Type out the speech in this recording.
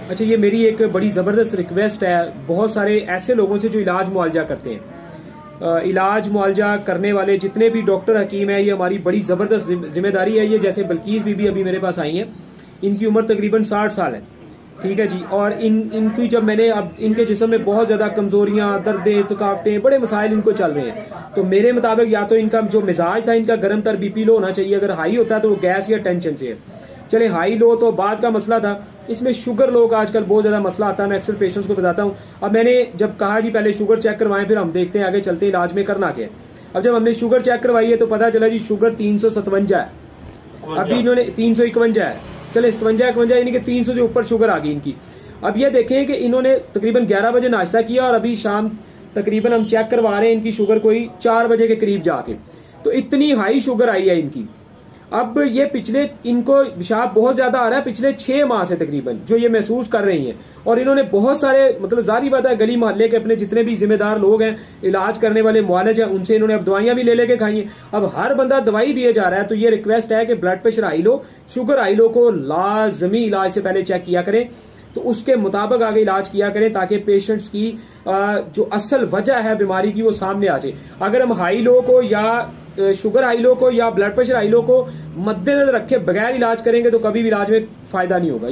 अच्छा, ये मेरी एक बड़ी ज़बरदस्त रिक्वेस्ट है बहुत सारे ऐसे लोगों से जो इलाज मुआवजा करते हैं। इलाज मुआवजा करने वाले जितने भी डॉक्टर हकीम हैं, ये हमारी बड़ी ज़बरदस्त जिम्मेदारी है। ये जैसे बल्कीस बीबी अभी मेरे पास आई हैं, इनकी उम्र तकरीबन 60 साल है, ठीक है जी। और इनकी जब मैंने अब इनके जिस्म में बहुत ज़्यादा कमज़ोरियाँ, दर्दें, थकावटें, बड़े मसाइल इनको चल रहे हैं, तो मेरे मुताबिक या तो इनका जो मिजाज था इनका गर्म तर BP लो होना चाहिए, अगर हाई होता है तो वो गैस या टेंशन से है। चले हाई लो तो बाद का मसला था, इसमें शुगर लो का आजकल बहुत ज़्यादा मसला आता है। मैं अक्सर पेशेंट्स को बताता हूँ। अब मैंने जब कहा जी पहले शुगर चेक करवाएं, फिर हम देखते हैं आगे चलते हैं इलाज में करना क्या है। अब जब हमने शुगर चेक करवाई है तो पता चला जी शुगर 357 है, अभी इन्होंने 351 है, चले 57 यानी कि 300 से ऊपर शुगर आ गई इनकी। अब ये देखें कि इन्होंने तकरीबन 11 बजे नाश्ता किया और अभी शाम तकरीबन हम चेक करवा रहे हैं इनकी शुगर कोई 4 बजे के करीब जाके, तो इतनी हाई शुगर आई है इनकी। अब ये पिछले इनको पेशाब बहुत ज्यादा आ रहा है पिछले 6 माह से तकरीबन, जो ये महसूस कर रही हैं। और इन्होंने बहुत सारे मतलब जारी बात है गली मोहल्ले के अपने जितने भी जिम्मेदार लोग हैं, इलाज करने वाले मुआलज हैं, उनसे इन्होंने अब दवाइयां भी ले लेके खाई हैं। अब हर बंदा दवाई दिए जा रहा है, तो ये रिक्वेस्ट है कि blood pressure high low, sugar high low को लाजमी इलाज से पहले चेक किया करें, तो उसके मुताबिक आगे इलाज किया करें ताकि पेशेंट्स की जो असल वजह है बीमारी की वो सामने आ जाए। अगर हम हाई लो को या शुगर हाई लो को या ब्लड प्रेशर हाई लो को मद्देनजर रखे बगैर इलाज करेंगे तो कभी भी इलाज में फायदा नहीं होगा।